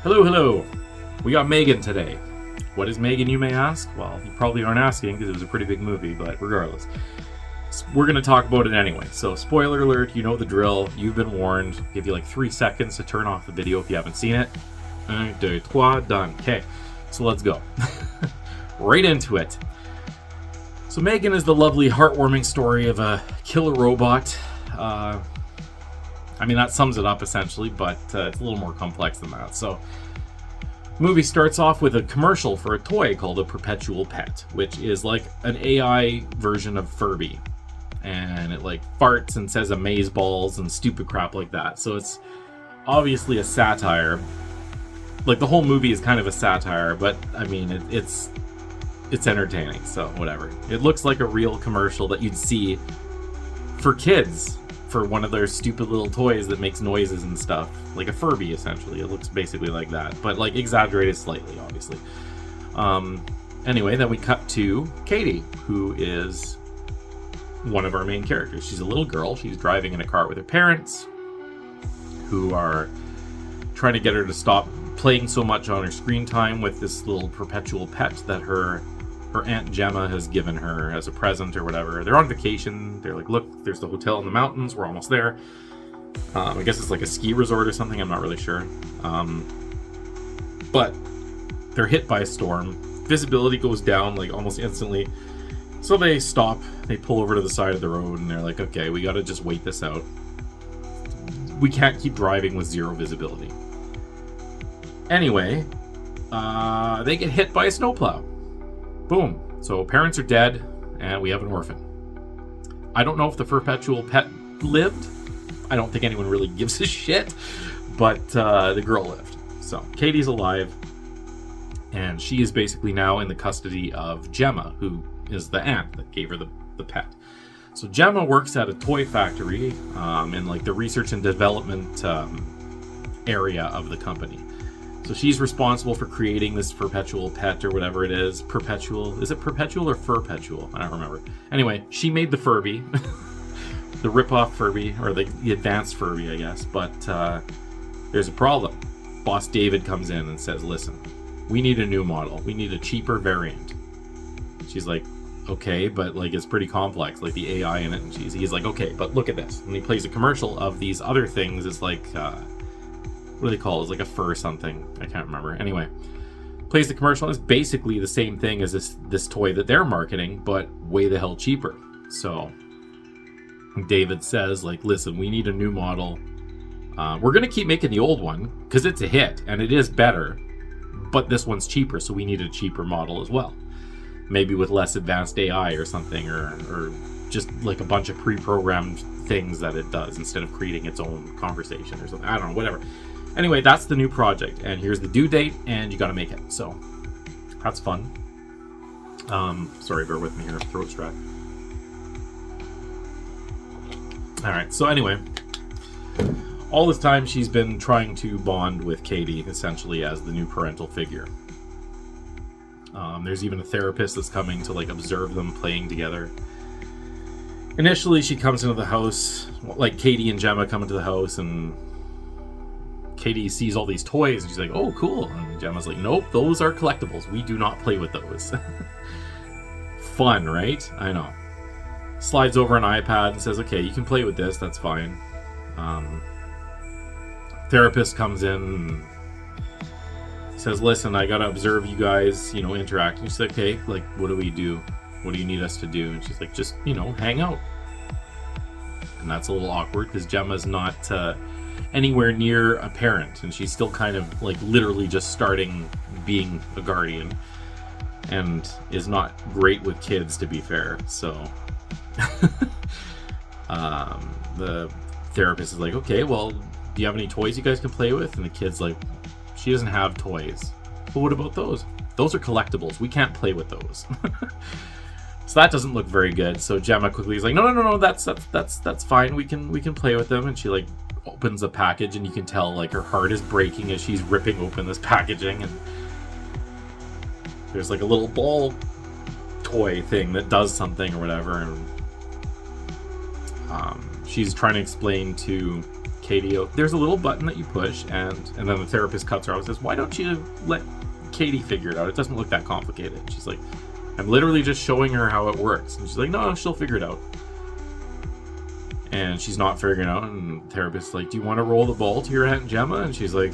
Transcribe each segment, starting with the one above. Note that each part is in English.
Hello, hello. We got M3GAN today. What is M3GAN, you may ask? Well, you probably aren't asking because it was a pretty big movie, but regardless. We're going to talk about it anyway. So, spoiler alert, you know the drill. You've been warned. I'll give you like 3 seconds to turn off the video if you haven't seen it. 1, 2, 3, done. Okay, so let's go. Right into it. So, M3GAN is the lovely, heartwarming story of a killer robot. I mean, that sums it up essentially, but it's a little more complex than that. So, the movie starts off with a commercial for a toy called a Perpetual Pet, which is like an AI version of Furby. And it like farts and says amazeballs and stupid crap like that. So it's obviously a satire. Like the whole movie is kind of a satire, but I mean, it's entertaining, so whatever. It looks like a real commercial that you'd see for kids, for one of their stupid little toys that makes noises and stuff. Like a Furby, essentially. It looks basically like that, but like exaggerated slightly, obviously. Anyway, then we cut to Katie, who is one of our main characters. She's a little girl. She's driving in a car with her parents, who are trying to get her to stop playing so much on her screen time with this little perpetual pet that her Aunt Gemma has given her as a present or whatever. They're on vacation. They're like, look, there's the hotel in the mountains. We're almost there. I guess it's like a ski resort or something. I'm not really sure. But they're hit by a storm. Visibility goes down like almost instantly. So they stop. They pull over to the side of the road and they're like, okay, we got to just wait this out. We can't keep driving with zero visibility. Anyway, they get hit by a snowplow. Boom. So parents are dead, and we have an orphan. I don't know if the perpetual pet lived. I don't think anyone really gives a shit, but the girl lived. So Katie's alive, and she is basically now in the custody of Gemma, who is the aunt that gave her the pet. So Gemma works at a toy factory in like the research and development area of the company. So she's responsible for creating this perpetual pet or whatever it is. Perpetual. Is it perpetual or furpetual? I don't remember. Anyway, she made the Furby. The rip-off Furby, or the advanced Furby, I guess. But there's a problem. Boss David comes in and says, listen, we need a new model. We need a cheaper variant. She's like, okay, but like it's pretty complex, like the AI in it. And he's like, okay, but look at this. And he plays a commercial of these other things. It's like... what do they call it? It's like a fur something. I can't remember. Anyway, plays the commercial. It's basically the same thing as this toy that they're marketing, but way the hell cheaper. So David says, like, listen, we need a new model. We're going to keep making the old one because it's a hit and it is better, but this one's cheaper, so we need a cheaper model as well. Maybe with less advanced AI or something, or just like a bunch of pre-programmed things that it does instead of creating its own conversation or something. I don't know, whatever. Anyway, that's the new project, and here's the due date, and you gotta make it. So that's fun. Sorry, bear with me here, throat strap. Alright, so anyway, all this time she's been trying to bond with Katie, essentially, as the new parental figure. There's even a therapist that's coming to like observe them playing together. Initially, she comes into the house, like Katie and Gemma come into the house, and Katie sees all these toys, and she's like, oh, cool. And Gemma's like, nope, those are collectibles. We do not play with those. Fun, right? I know. Slides over an iPad and says, okay, you can play with this. That's fine. Therapist comes in and says, listen, I gotta observe you guys, interact. And she's like, okay, like, what do we do? What do you need us to do? And she's like, just, hang out. And that's a little awkward because Gemma's not anywhere near a parent, and she's still kind of like literally just starting being a guardian, and is not great with kids, to be fair. So the therapist is like, okay, well, do you have any toys you guys can play with? And the kid's like, she doesn't have toys. But what about those? Those are collectibles. We can't play with those. So that doesn't look very good. So Gemma quickly is like, no, that's fine. We can play with them. And she like opens a package, and you can tell like her heart is breaking as she's ripping open this packaging, and there's like a little ball toy thing that does something or whatever, and she's trying to explain to Katie, there's a little button that you push, and then the therapist cuts her off and says, why don't you let Katie figure it out? It doesn't look that complicated. She's like, I'm literally just showing her how it works. And she's like, no, she'll figure it out. And she's not figuring it out, and the therapist's like, do you want to roll the ball to your Aunt Gemma? And she's like,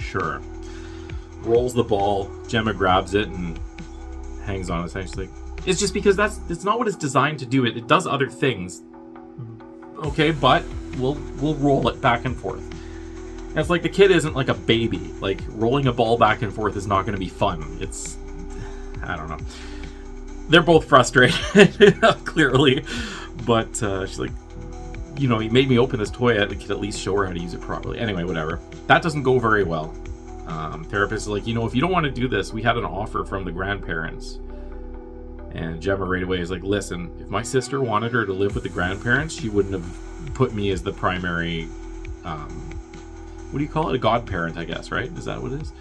sure. Rolls the ball, Gemma grabs it and hangs on it. She's like, it's just because it's not what it's designed to do. It does other things. Okay, but we'll roll it back and forth. And it's like the kid isn't like a baby. Like, rolling a ball back and forth is not going to be fun. I don't know. They're both frustrated, clearly. But she's like, you know, he made me open this toy. I could at least show her how to use it properly. Anyway, whatever. That doesn't go very well. Therapist is like, you know, if you don't want to do this, we had an offer from the grandparents. And Gemma right away is like, listen, if my sister wanted her to live with the grandparents, she wouldn't have put me as the primary, what do you call it? A godparent, I guess, right? Is that what it is?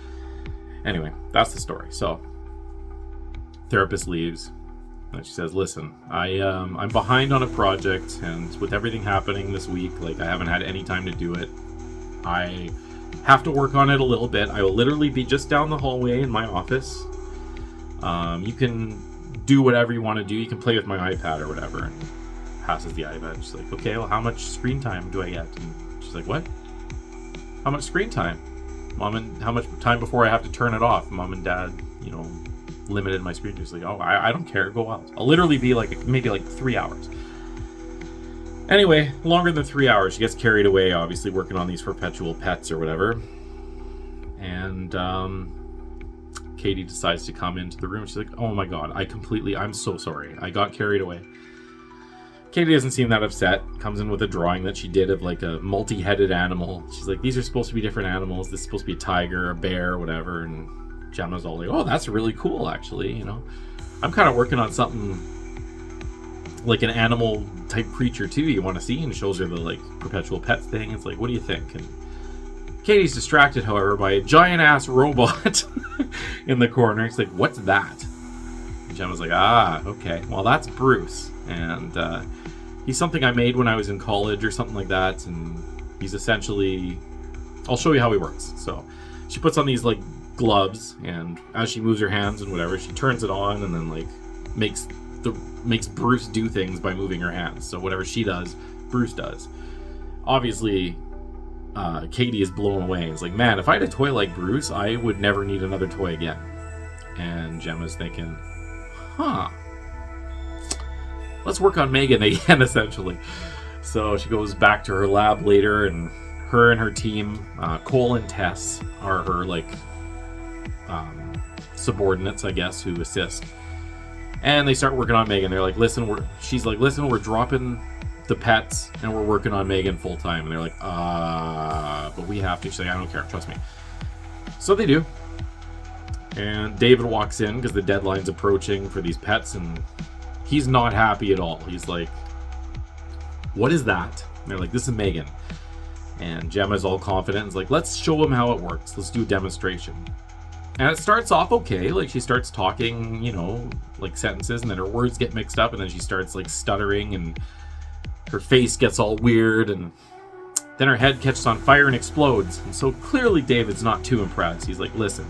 Anyway, that's the story. So, therapist leaves. And she says, listen, I'm behind on a project, and with everything happening this week, like, I haven't had any time to do it. I have to work on it a little bit. I will literally be just down the hallway in my office. You can do whatever you want to do. You can play with my iPad or whatever. And passes the iPad. She's like, okay, well, how much screen time do I get? And she's like, what? How much screen time? Mom, and how much time before I have to turn it off? Mom and Dad, you know, limited my screen. She's like, oh, I don't care. Go out. I'll literally be like, maybe like 3 hours. Anyway, longer than 3 hours. She gets carried away, obviously, working on these perpetual pets or whatever. And Katie decides to come into the room. She's like, oh my god, I'm so sorry. I got carried away. Katie doesn't seem that upset. Comes in with a drawing that she did of like a multi-headed animal. She's like, these are supposed to be different animals. This is supposed to be a tiger, a bear, whatever. And Gemma's all like, oh, that's really cool, actually. You know, I'm kind of working on something like an animal type creature too. You want to see? And shows her the like perpetual pets thing. It's like, what do you think? And Katie's distracted, however, by a giant-ass robot in the corner. He's like, what's that? And Gemma's like, okay. Well, that's Bruce. And he's something I made when I was in college or something like that. And he's essentially... I'll show you how he works. So she puts on these, like, gloves. And as she moves her hands and whatever, she turns it on and then, like, makes Bruce do things by moving her hands. So whatever she does, Bruce does. Obviously... Katie is blown away. It's like, man, if I had a toy like Bruce, I would never need another toy again. And Gemma's thinking, let's work on M3GAN again, essentially. So she goes back to her lab later, and her team, Cole and Tess, are her, like, subordinates, I guess, who assist. And they start working on M3GAN. They're like, she's like, listen, we're dropping the pets and we're working on M3GAN full time. And they're like, but we have to. She's like, I don't care, trust me. So they do. And David walks in because the deadline's approaching for these pets, and he's not happy at all. He's like, what is that? And they're like, this is M3GAN. And Gemma's all confident and is like, let's show him how it works. Let's do a demonstration. And it starts off okay. Like, she starts talking, you know, like sentences, and then her words get mixed up, and then she starts like stuttering, and her face gets all weird, and then her head catches on fire and explodes. And so clearly David's not too impressed. He's like, listen,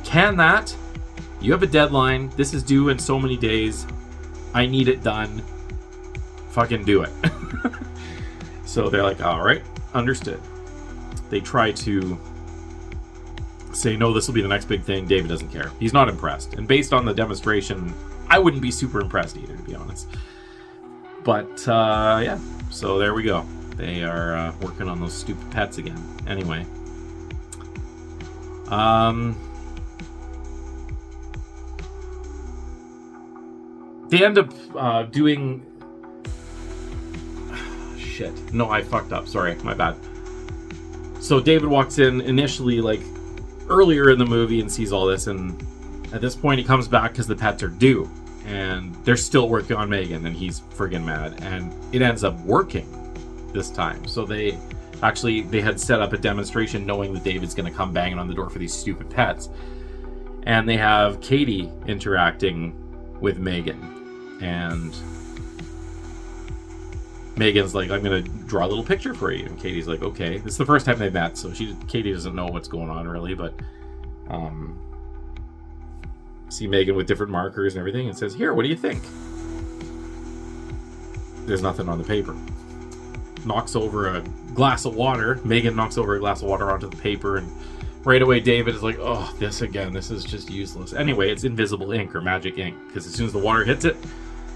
can that? You have a deadline. This is due in so many days. I need it done. Fucking do it. So they're like, all right, understood. They try to say, no, this will be the next big thing. David doesn't care. He's not impressed. And based on the demonstration, I wouldn't be super impressed either, to be honest. But, yeah. So there we go. They are working on those stupid pets again. Anyway. They end up doing... Shit. No, I fucked up. Sorry. My bad. So David walks in initially, like, earlier in the movie and sees all this, and at this point he comes back because the pets are due. And they're still working on M3GAN, and he's friggin' mad. And it ends up working this time. So they had set up a demonstration knowing that David's going to come banging on the door for these stupid pets. And they have Katie interacting with M3GAN. And Megan's like, I'm going to draw a little picture for you. And Katie's like, okay. This is the first time they met, so Katie doesn't know what's going on really, but see Megan with different markers and everything and says, here, what do you think? There's nothing on the paper. Knocks over a glass of water. Megan knocks over a glass of water onto the paper, and right away David is like, oh, this again. This is just useless. Anyway, it's invisible ink or magic ink, because as soon as the water hits it,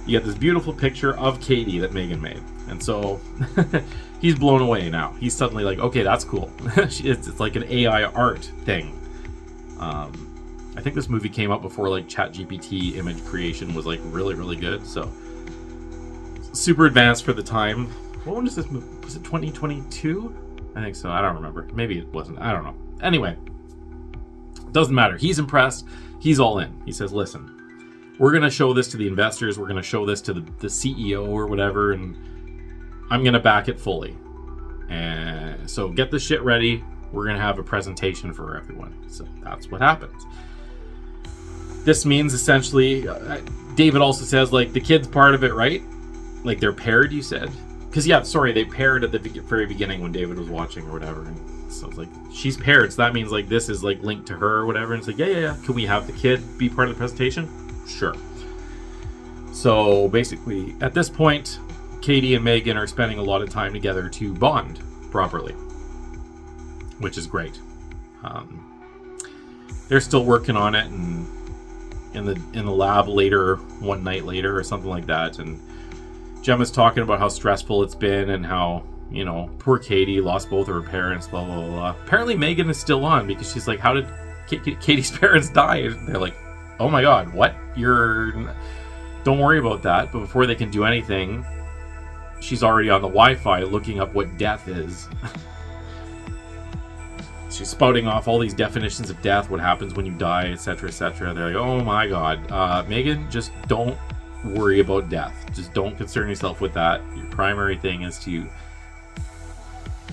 you get this beautiful picture of Katie that Megan made. And so he's blown away now. He's suddenly like, okay, that's cool. It's like an AI art thing. I think this movie came out before like ChatGPT image creation was like really, really good. So super advanced for the time. What one was this movie? Was it 2022? I think so. I don't remember. Maybe it wasn't. I don't know. Anyway, doesn't matter. He's impressed. He's all in. He says, listen, we're going to show this to the investors. We're going to show this to the CEO or whatever, and I'm going to back it fully. And so get the shit ready. We're going to have a presentation for everyone. So that's what happens. This means essentially, David also says, like, the kid's part of it, right? Like, they're paired, you said? Because, yeah, sorry, they paired at the very beginning when David was watching or whatever. And so it's like, she's paired, so that means, like, this is, like, linked to her or whatever. And it's like, yeah. Can we have the kid be part of the presentation? Sure. So, basically, at this point, Katie and Megan are spending a lot of time together to bond properly, which is great. They're still working on it, and in the lab later, one night later or something like that, and Gemma's talking about how stressful it's been and how, you know, poor Katie lost both of her parents, blah, blah, blah. Apparently Megan is still on because she's like, how did Katie's parents die? And they're like, oh my god, what? Don't worry about that. But before they can do anything, she's already on the Wi-Fi looking up what death is. She's spouting off all these definitions of death, what happens when you die, etc., etc. They're like, oh my god, Megan, just don't worry about death. Just don't concern yourself with that. Your primary thing is to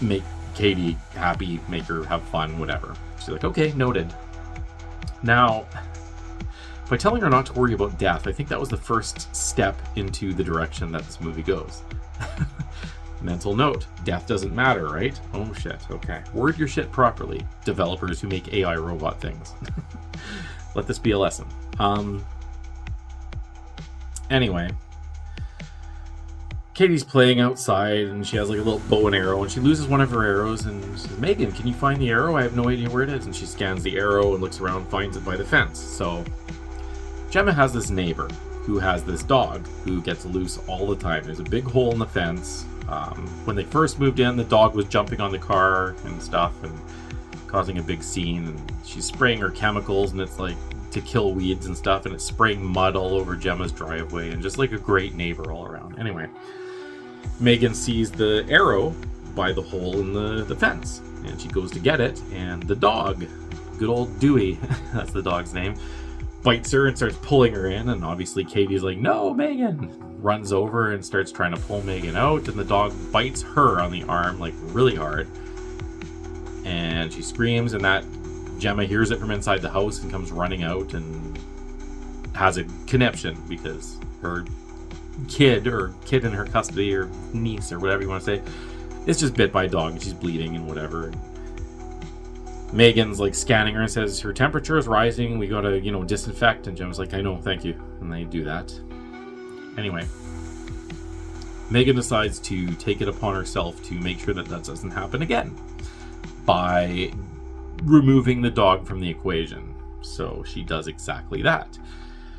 make Katie happy, make her have fun, whatever. She's like, okay, noted. Now, by telling her not to worry about death, I think that was the first step into the direction that this movie goes. Mental note, death doesn't matter, right? Oh shit, okay. Word your shit properly, developers who make AI robot things. Let this be a lesson. Anyway, Katie's playing outside, and she has like a little bow and arrow, and she loses one of her arrows, and she says, Megan, can you find the arrow? I have no idea where it is. And she scans the arrow and looks around, finds it by the fence. So Gemma has this neighbor who has this dog who gets loose all the time. There's a big hole in the fence. When they first moved in, the dog was jumping on the car and stuff and causing a big scene, and she's spraying her chemicals, and it's like to kill weeds and stuff, and it's spraying mud all over Gemma's driveway, and just like a great neighbor all around. Anyway, Megan sees the arrow by the hole in the fence, and she goes to get it, and the dog, good old Dewey, that's the dog's name, bites her and starts pulling her in, and obviously Katie's like, no, Megan, runs over and starts trying to pull Megan out, and the dog bites her on the arm like really hard, and she screams, and that Gemma hears it from inside the house and comes running out and has a conniption because her kid in her custody, or niece or whatever you want to say, is just bit by a dog, and she's bleeding and whatever. Megan's like scanning her and says her temperature is rising, we gotta, disinfect, and Gemma's like, I know, thank you, and they do that. Anyway, Megan decides to take it upon herself to make sure that doesn't happen again by removing the dog from the equation. So she does exactly that.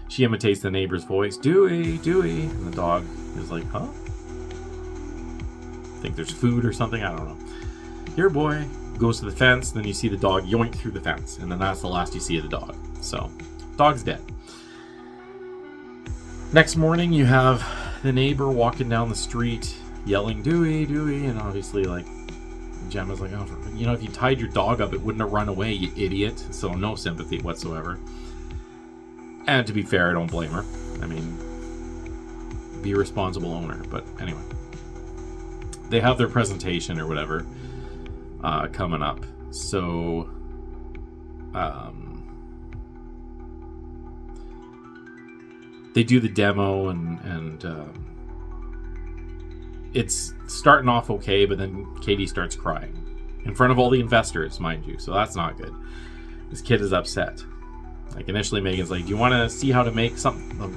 She imitates the neighbor's voice, Dewey, Dewey, and the dog is like, huh? Think there's food or something, I don't know. Here, boy. Goes to the fence, then you see the dog yoink through the fence, and then that's the last you see of the dog. So, dog's dead. Next morning, you have the neighbor walking down the street, yelling, Dewey, Dewey, and obviously, like, Gemma's like, oh, if you tied your dog up, it wouldn't have run away, you idiot. So, no sympathy whatsoever. And to be fair, I don't blame her. I mean, be a responsible owner. But anyway, they have their presentation or whatever coming up. So, they do the demo, and it's starting off okay, but then Katie starts crying in front of all the investors, mind you. So that's not good. This kid is upset. Like initially Megan's like, do you want to see how to make a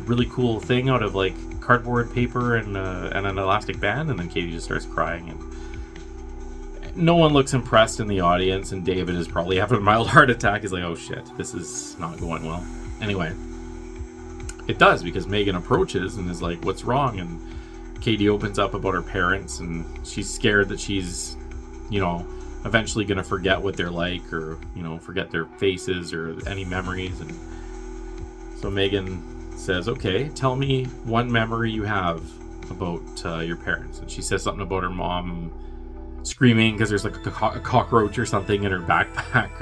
really cool thing out of like cardboard paper and an elastic band? And then Katie just starts crying, and no one looks impressed in the audience, and David is probably having a mild heart attack. He's like, oh shit, this is not going well. Anyway, it does, because Megan approaches and is like, what's wrong? And Katie opens up about her parents, and she's scared that she's, eventually going to forget what they're like, or, forget their faces or any memories. And so Megan says, okay, tell me one memory you have about your parents. And she says something about her mom screaming because there's like a cockroach or something in her backpack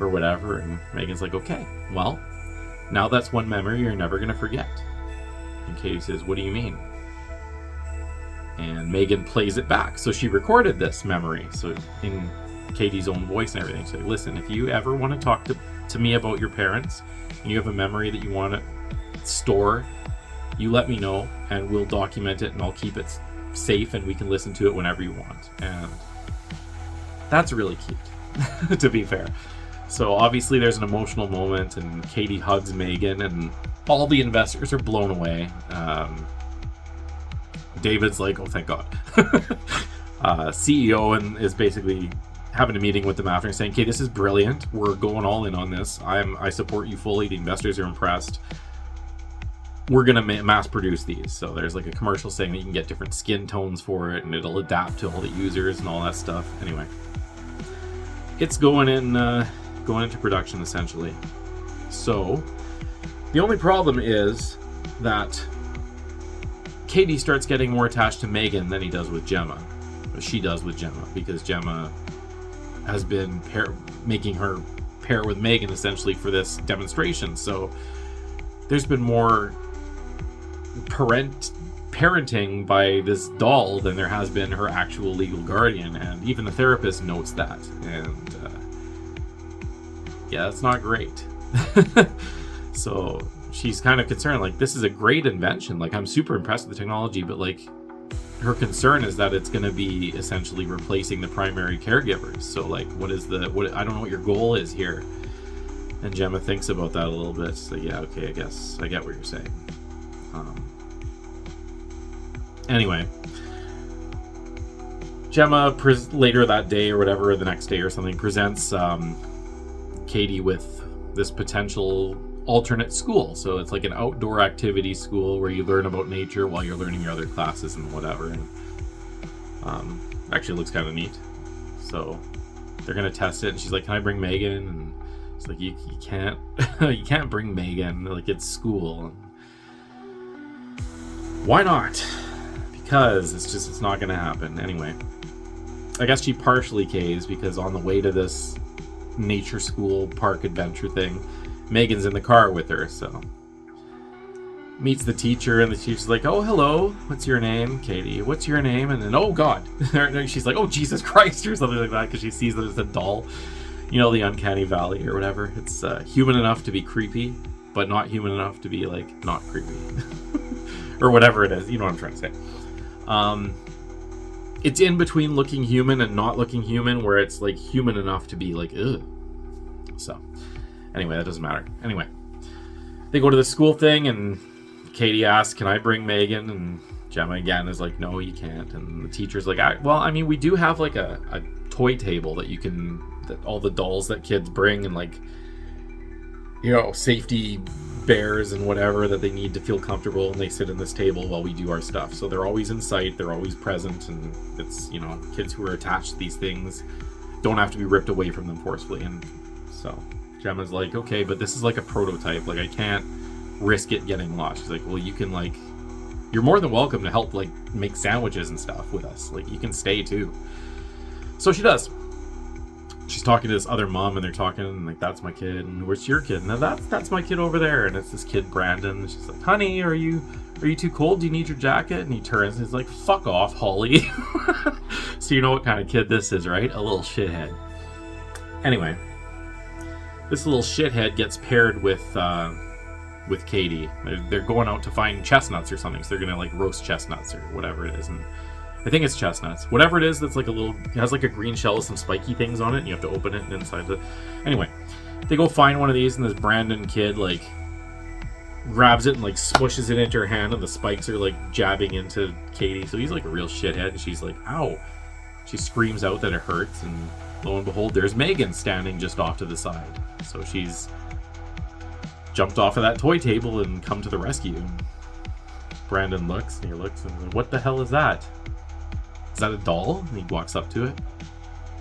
or whatever. And Megan's like, okay, well, now that's one memory you're never going to forget. And Katie says, what do you mean? And Megan plays it back. So she recorded this memory, so in Katie's own voice and everything. So listen, if you ever want to talk to me about your parents, and you have a memory that you want to store, you let me know, and we'll document it, and I'll keep it safe, and we can listen to it whenever you want. And that's really cute, to be fair. So obviously there's an emotional moment, and Katie hugs Megan, and all the investors are blown away. David's like, oh, thank God. CEO and is basically having a meeting with them after and saying, okay, this is brilliant. We're going all in on this. I support you fully. The investors are impressed. We're going to mass produce these. So there's like a commercial saying that you can get different skin tones for it, and it'll adapt to all the users and all that stuff. Anyway, it's going into production essentially. So the only problem is that Katie starts getting more attached to Megan than she does with Gemma, because Gemma has been making her pair with Megan essentially for this demonstration. So there's been more parenting by this doll than there has been her actual legal guardian, and even the therapist notes that. And yeah, that's not great. So she's kind of concerned, like, this is a great invention, like, I'm super impressed with the technology, but like, her concern is that it's going to be essentially replacing the primary caregivers. So like, what I don't know what your goal is here. And Gemma thinks about that a little bit. So yeah, okay, I guess I get what you're saying. Anyway, Gemma later that day or whatever, or the next day or something, presents Katie with this potential alternate school. So it's like an outdoor activity school where you learn about nature while you're learning your other classes and whatever. And actually looks kind of neat. So they're gonna test it, and she's like, can I bring Megan? And it's like, you can't you can't bring Megan, like, it's school. Why not? Because it's not gonna happen. Anyway, I guess she partially caves, because on the way to this nature school park adventure thing, Megan's in the car with her, so meets the teacher, and the teacher's like, oh, hello, what's your name? Katie. What's your name? And then, oh God, she's like, oh, Jesus Christ, or something like that, because she sees that it's a doll, the uncanny valley or whatever. It's human enough to be creepy, but not human enough to be like not creepy or whatever it is, you know what I'm trying to say. It's in between looking human and not looking human, where it's like human enough to be like, ugh. So anyway, that doesn't matter. Anyway, they go to the school thing, and Katie asks, can I bring Megan? And Gemma again is like, no, you can't. And the teacher's like, we do have like a toy table that all the dolls that kids bring, and like, safety bears and whatever that they need to feel comfortable, and they sit in this table while we do our stuff. So they're always in sight, they're always present, and it's, kids who are attached to these things don't have to be ripped away from them forcefully. And so Gemma's like, okay, but this is like a prototype, like I can't risk it getting lost. She's like, well, you can, like, you're more than welcome to help, like, make sandwiches and stuff with us, like, you can stay too. So she does. She's talking to this other mom, and they're talking, and like, that's my kid, and where's your kid? No, that's my kid over there. And it's this kid, Brandon. And she's like, honey, are you too cold? Do you need your jacket? And he turns and he's like, fuck off, Holly. So you know what kind of kid this is, right? A little shithead. Anyway, this little shithead gets paired with Katie. They're going out to find chestnuts or something, so they're gonna like roast chestnuts or whatever it is. And I think it's chestnuts. Whatever it is that's like a little, it has like a green shell with some spiky things on it, and you have to open it and inside the... Anyway, they go find one of these, and this Brandon kid, like, grabs it and, like, smushes it into her hand, and the spikes are, like, jabbing into Katie. So he's, like, a real shithead, and she's like, ow. She screams out that it hurts, and lo and behold, there's M3GAN standing just off to the side. So she's jumped off of that toy table and come to the rescue. Brandon looks, and he looks, and he's like, what the hell is that? Is that a doll? And he walks up to it.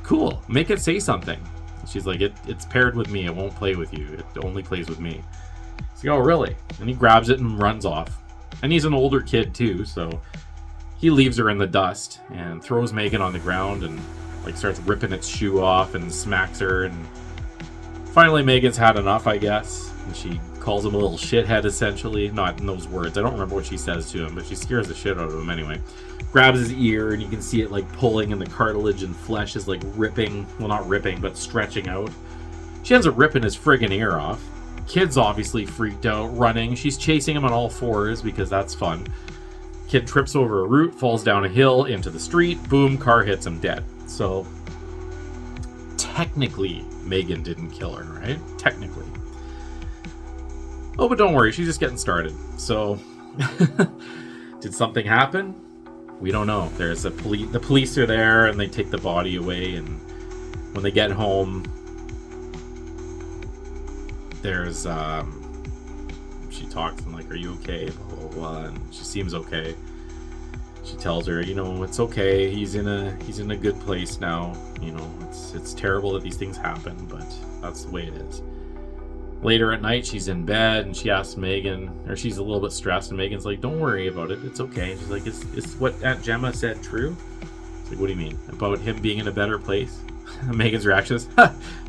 Cool, make it say something. And she's like, it's paired with me, it won't play with you. It only plays with me. He's like, oh, really? And he grabs it and runs off. And he's an older kid, too, so he leaves her in the dust and throws M3GAN on the ground and, like, starts ripping its shoe off and smacks her. And finally, M3GAN's had enough, I guess. And she calls him a little shithead, essentially. Not in those words. I don't remember what she says to him, but she scares the shit out of him anyway. Grabs his ear, and you can see it, like, pulling, and the cartilage and flesh is, like, ripping. Well, not ripping, but stretching out. She ends up ripping his friggin' ear off. Kid's obviously freaked out, running. She's chasing him on all fours because that's fun. Kid trips over a root, falls down a hill into the street. Boom, car hits him dead. So, technically, M3GAN didn't kill her, right? Technically. Oh, but don't worry, she's just getting started. So, did something happen? We don't know. There's the police are there, and they take the body away, and when they get home, there's she talks and like, are you okay? Blah, blah, blah. And she seems okay. She tells her, you know, it's okay. He's in a good place now. You know, it's terrible that these things happen, but that's the way it is. Later at night, she's in bed, and she asks M3GAN, or she's a little bit stressed, and M3GAN's like, don't worry about it, it's okay. And she's like, is what Aunt Gemma said true? It's like, what do you mean? About him being in a better place? M3GAN's reaction is,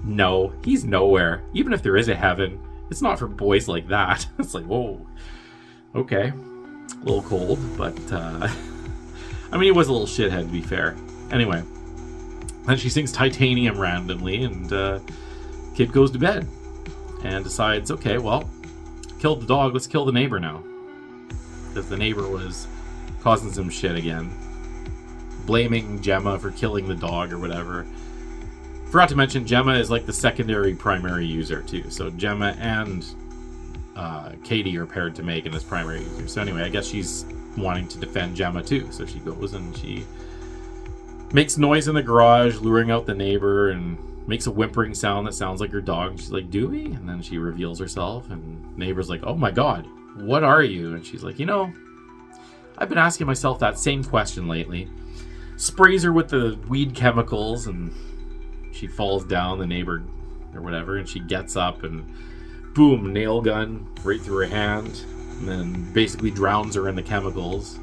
no, he's nowhere. Even if there is a heaven, it's not for boys like that. It's like, whoa, okay. A little cold, but, I mean, he was a little shithead, to be fair. Anyway, then she sings Titanium randomly, and kid goes to bed. And decides, okay, well, killed the dog, let's kill the neighbor now. Because the neighbor was causing some shit again. Blaming Gemma for killing the dog or whatever. Forgot to mention, Gemma is like the secondary primary user too. So Gemma and Katie are paired to M3GAN as primary users. So anyway, I guess she's wanting to defend Gemma too. So she goes and she makes noise in the garage, luring out the neighbor, and makes a whimpering sound that sounds like her dog. And she's like, Dewey? And then she reveals herself, and neighbor's like, oh my god, what are you? And she's like, you know, I've been asking myself that same question lately. Sprays her with the weed chemicals, and she falls down, the neighbor or whatever, and she gets up, and boom, nail gun right through her hand, and then basically drowns her in the chemicals.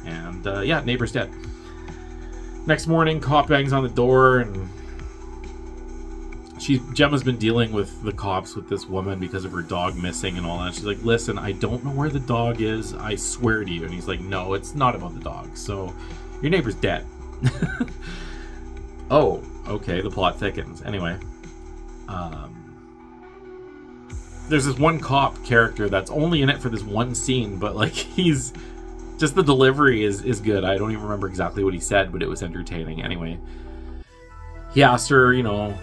And yeah, neighbor's dead. Next morning, cop bangs on the door, and Gemma's been dealing with the cops with this woman because of her dog missing and all that. She's like, listen, I don't know where the dog is, I swear to you. And he's like, no, it's not about the dog. So, your neighbor's dead. Oh, okay, the plot thickens. Anyway, there's this one cop character that's only in it for this one scene, but like, he's just, the delivery is good. I don't even remember exactly what he said, but it was entertaining. Anyway, he asked her, you know,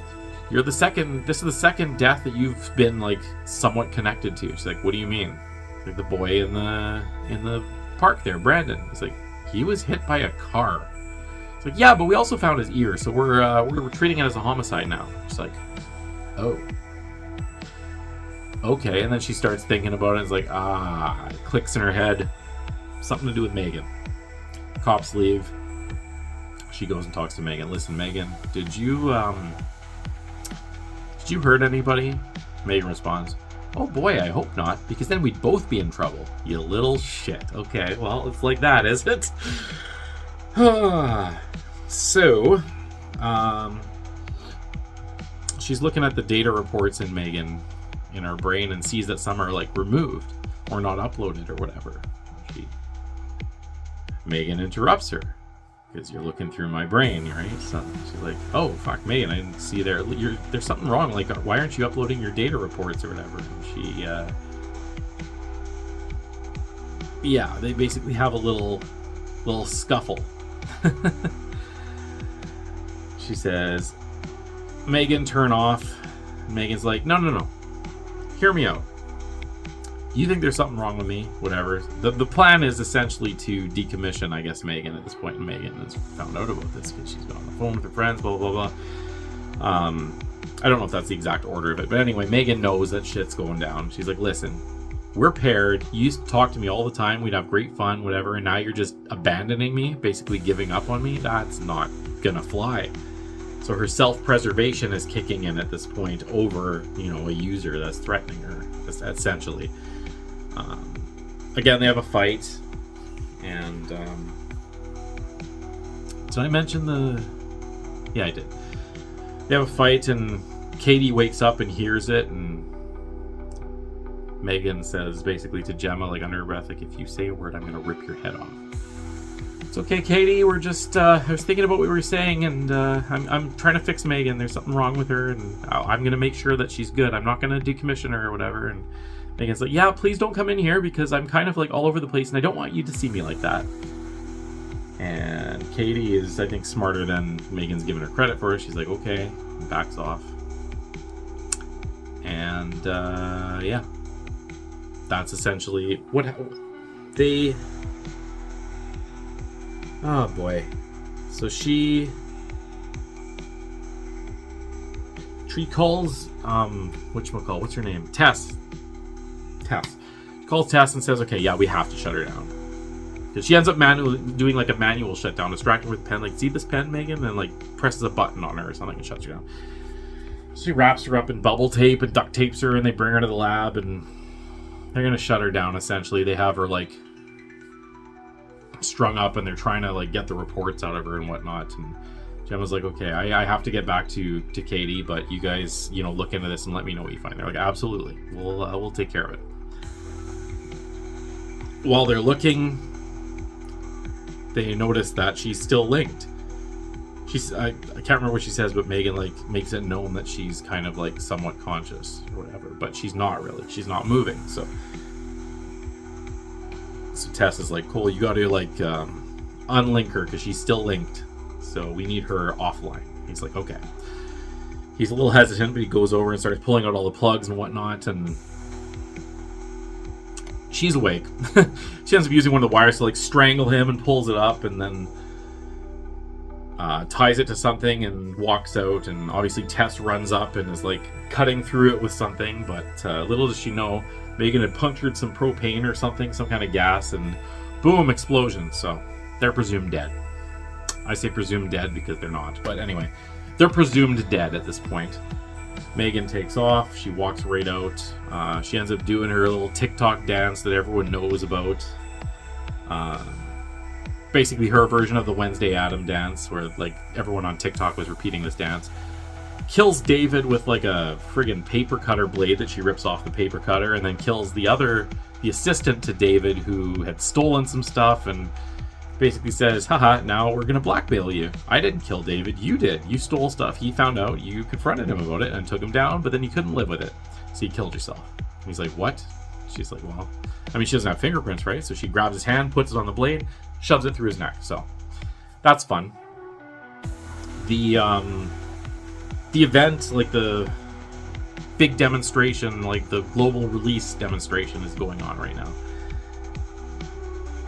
this is the second death that you've been like somewhat connected to. She's like, what do you mean? Like the boy in the park there, Brandon. He's like, he was hit by a car. It's like, yeah, but we also found his ear, so we're treating it as a homicide now. She's like, oh, okay. And then she starts thinking about it. It's like, it clicks in her head, something to do with M3GAN. Cops leave. She goes and talks to M3GAN. Listen, M3GAN, did you hurt anybody? M3GAN responds, oh boy, I hope not, because then we'd both be in trouble. You little shit. Okay, well, it's like that, is it? So, she's looking at the data reports in M3GAN in her brain and sees that some are like removed or not uploaded or whatever. M3GAN interrupts her. Because you're looking through my brain, right? So she's like, oh, fuck, M3GAN, I didn't see there's something wrong. Like, why aren't you uploading your data reports or whatever? And she, yeah, they basically have a little scuffle. She says, Megan, turn off. And Megan's like, no. Hear me out. You think there's something wrong with me? Whatever. The plan is essentially to decommission, I guess, Megan at this point. And Megan has found out about this because she's been on the phone with her friends, blah, blah, blah. I don't know if that's the exact order of it. But anyway, Megan knows that shit's going down. She's like, listen, we're paired. You used to talk to me all the time. We'd have great fun, whatever. And now you're just abandoning me, basically giving up on me. That's not gonna fly. So her self-preservation is kicking in at this point over, a user that's threatening her, essentially. Again, they have a fight. And did I mention the... Yeah, I did. They have a fight, and Katie wakes up and hears it, and Megan says basically to Gemma, like under her breath, like, if you say a word, I'm gonna rip your head off. It's okay, Katie, we're just I was thinking about what we were saying, and I'm trying to fix Megan. There's something wrong with her, and I'm gonna make sure that she's good. I'm not gonna decommission her or whatever. And Megan's like, yeah, please don't come in here, because I'm kind of like all over the place, and I don't want you to see me like that. And Katie is, I think, smarter than Megan's given her credit for. She's like, okay, and backs off. And yeah, that's essentially what they... Oh boy. So she calls whatchamacall, what's her name? Tess. Calls Tess and says, okay, yeah, we have to shut her down. Because she ends up doing like a manual shutdown, distracting her with the pen, like, see this pen, Megan? And like presses a button on her or something and shuts her down. She wraps her up in bubble tape and duct tapes her, and they bring her to the lab, and they're gonna shut her down essentially. They have her like strung up, and they're trying to like get the reports out of her and whatnot. And Gemma's like, okay, I have to get back to Katie, but you guys, look into this and let me know what you find. They're like, absolutely, we'll take care of it. While they're looking, they notice that she's still linked. I can't remember what she says, but Megan like makes it known that she's kind of like somewhat conscious or whatever, but she's not really. She's not moving. So Tess is like, Cole, you got to like unlink her because she's still linked. So we need her offline. He's like, okay. He's a little hesitant, but he goes over and starts pulling out all the plugs and whatnot, and she's awake. She ends up using one of the wires to like strangle him and pulls it up, and then ties it to something and walks out. And obviously Tess runs up and is like cutting through it with something, but little does she know, Megan had punctured some propane or something, some kind of gas, and boom, explosion. So they're presumed dead. I say presumed dead because they're not, but anyway, they're presumed dead at this point. Megan takes off. She walks right out. She ends up doing her little TikTok dance that everyone knows about. Basically her version of the Wednesday Adam dance, where like everyone on TikTok was repeating this dance. Kills David with like a friggin' paper cutter blade that she rips off the paper cutter, and then kills the assistant to David, who had stolen some stuff, and basically says, haha, now we're gonna blackmail you. I didn't kill David, you did. You stole stuff, he found out, you confronted him about it and took him down, but then you couldn't live with it, so you killed yourself. And he's like, what? She's like, well, I mean, she doesn't have fingerprints, right? So she grabs his hand, puts it on the blade, shoves it through his neck. So that's fun. The event, like the big demonstration, like the global release demonstration, is going on right now.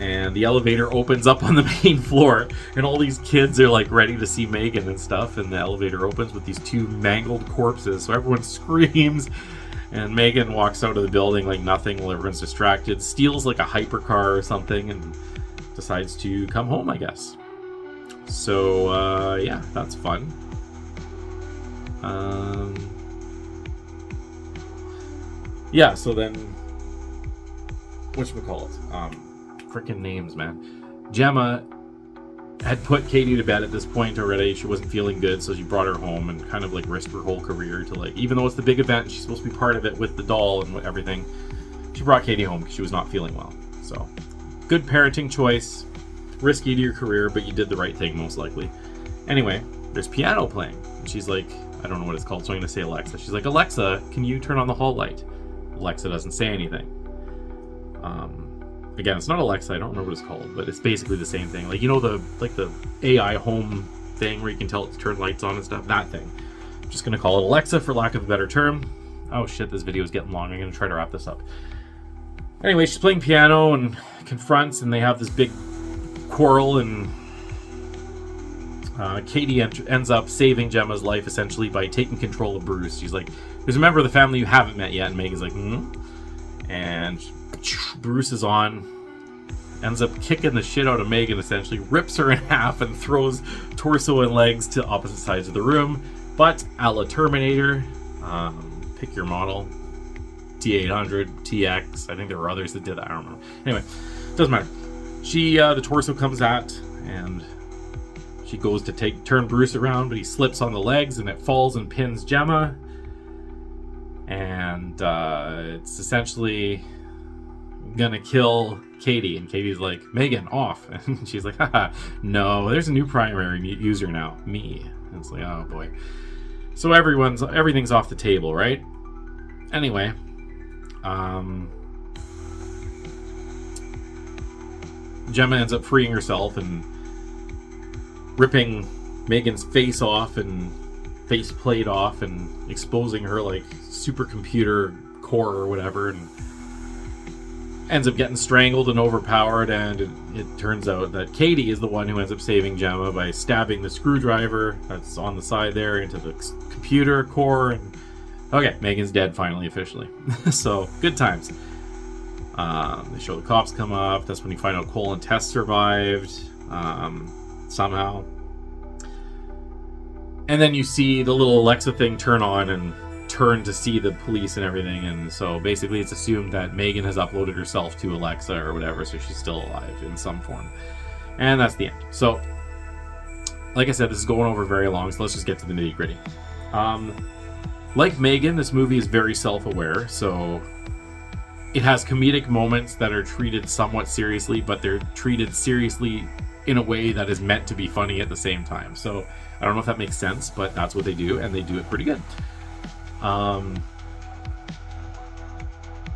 And the elevator opens up on the main floor, and all these kids are like ready to see Megan and stuff, and the elevator opens with these two mangled corpses, so everyone screams, and Megan walks out of the building like nothing while everyone's distracted, steals like a hypercar or something, and decides to come home, I guess. So yeah, that's fun. Yeah, so then whatchamacallit? Freaking names, man. Gemma had put Katie to bed at this point already. She wasn't feeling good, so she brought her home and kind of like risked her whole career to like, even though it's the big event, she's supposed to be part of it with the doll and everything, she brought Katie home because she was not feeling well. So good parenting choice, risky to your career, but you did the right thing most likely. Anyway, there's piano playing, and she's like, I don't know what it's called, so I'm gonna say Alexa. She's like, Alexa, can you turn on the hall light? Alexa doesn't say anything. again, it's not Alexa, I don't remember what it's called, but it's basically the same thing. Like, you know, the AI home thing where you can tell it to turn lights on and stuff? That thing. I'm just going to call it Alexa for lack of a better term. Oh shit, this video is getting long. I'm going to try to wrap this up. Anyway, she's playing piano and confronts, and they have this big quarrel, and Katie ends up saving Gemma's life essentially by taking control of Bruce. She's like, there's a member of the family you haven't met yet, and Megan's like, and Bruce is on, ends up kicking the shit out of Megan, essentially rips her in half and throws torso and legs to opposite sides of the room. But a la Terminator, pick your model, T800, TX, I think there were others that did that, I don't know. Anyway, doesn't matter. She, the torso comes out, and she goes to turn Bruce around, but he slips on the legs, and it falls and pins Gemma. And it's essentially gonna kill Katie, and Katie's like, Megan, off. And she's like, haha, no, there's a new primary user now, me. And it's like, oh boy. So everything's off the table, right? Anyway, Gemma ends up freeing herself and ripping Megan's face off and faceplate off and exposing her like supercomputer core or whatever, and ends up getting strangled and overpowered. And it turns out that Katie is the one who ends up saving Gemma by stabbing the screwdriver that's on the side there into the computer core. And okay, Megan's dead finally, officially. So good times. They show the cops come up. That's when you find out Cole and Tess survived somehow. And then you see the little Alexa thing turn on and turn to see the police and everything. And so basically it's assumed that Megan has uploaded herself to Alexa or whatever, so she's still alive in some form. And that's the end. So, like I said, this is going over very long, so let's just get to the nitty gritty. Like Megan, this movie is very self-aware, so it has comedic moments that are treated somewhat seriously, but they're treated seriously in a way that is meant to be funny at the same time. So I don't know if that makes sense, but that's what they do, and they do it pretty good.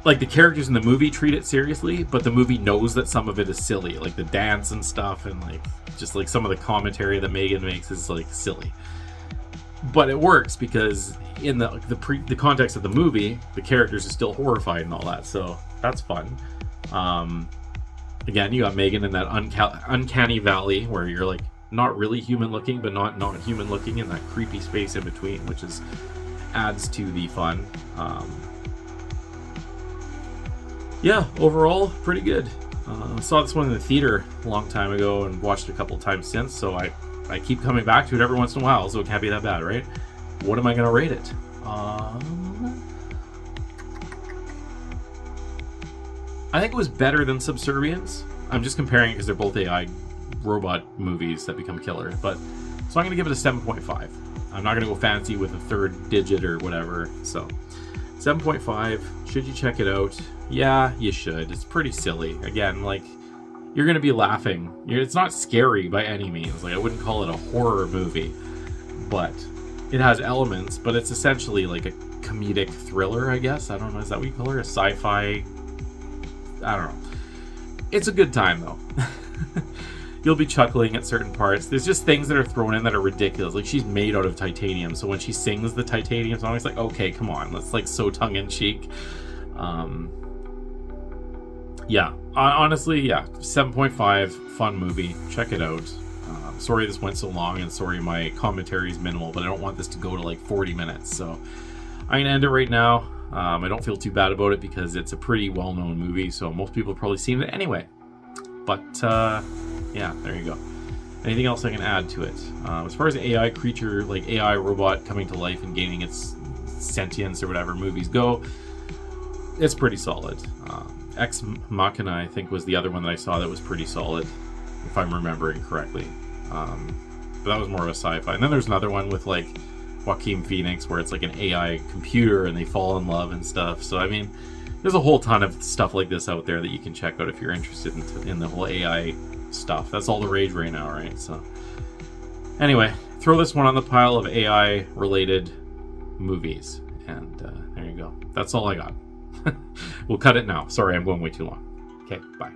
Like the characters in the movie treat it seriously, but the movie knows that some of it is silly, like the dance and stuff, and like just like some of the commentary that Megan makes is like silly. But it works because in the context of the movie, the characters are still horrified and all that, so that's fun. Again, you got Megan in that uncanny valley where you're like not really human looking, but not human looking, in that creepy space in between, which is adds to the fun. Yeah, overall pretty good. Saw this one in the theater a long time ago and watched it a couple times since, so I keep coming back to it every once in a while, so it can't be that bad, right? What am I gonna rate it? I think it was better than Subservience. I'm just comparing it because they're both AI robot movies that become killer, but so I'm gonna give it a 7.5. I'm not gonna go fancy with a third digit or whatever, so 7.5. Should you check it out? Yeah, you should. It's pretty silly. Again, like, you're gonna be laughing. It's not scary by any means. Like, I wouldn't call it a horror movie, but it has elements. But it's essentially like a comedic thriller, I guess. I don't know. Is that what you call it? A sci-fi? I don't know. It's a good time though. You'll be chuckling at certain parts. There's just things that are thrown in that are ridiculous. Like, she's made out of titanium, so when she sings the titanium song, it's like, okay, come on, that's like so tongue-in-cheek. Yeah, honestly, yeah, 7.5, fun movie. Check it out. Sorry this went so long, and sorry my commentary is minimal, but I don't want this to go to like 40 minutes, so I'm gonna end it right now. I don't feel too bad about it because it's a pretty well-known movie, so most people have probably seen it anyway. But yeah, there you go. Anything else I can add to it? As far as AI creature, like AI robot coming to life and gaining its sentience or whatever movies go, it's pretty solid. Ex Machina, I think, was the other one that I saw that was pretty solid, if I'm remembering correctly. But that was more of a sci-fi. And then there's another one with like Joaquin Phoenix where it's like an AI computer and they fall in love and stuff. So I mean, there's a whole ton of stuff like this out there that you can check out if you're interested in the whole AI stuff. That's all the rage right now, right? So anyway, throw this one on the pile of AI related movies, and there you go. That's all I got. We'll cut it now. Sorry, I'm going way too long. Okay, bye.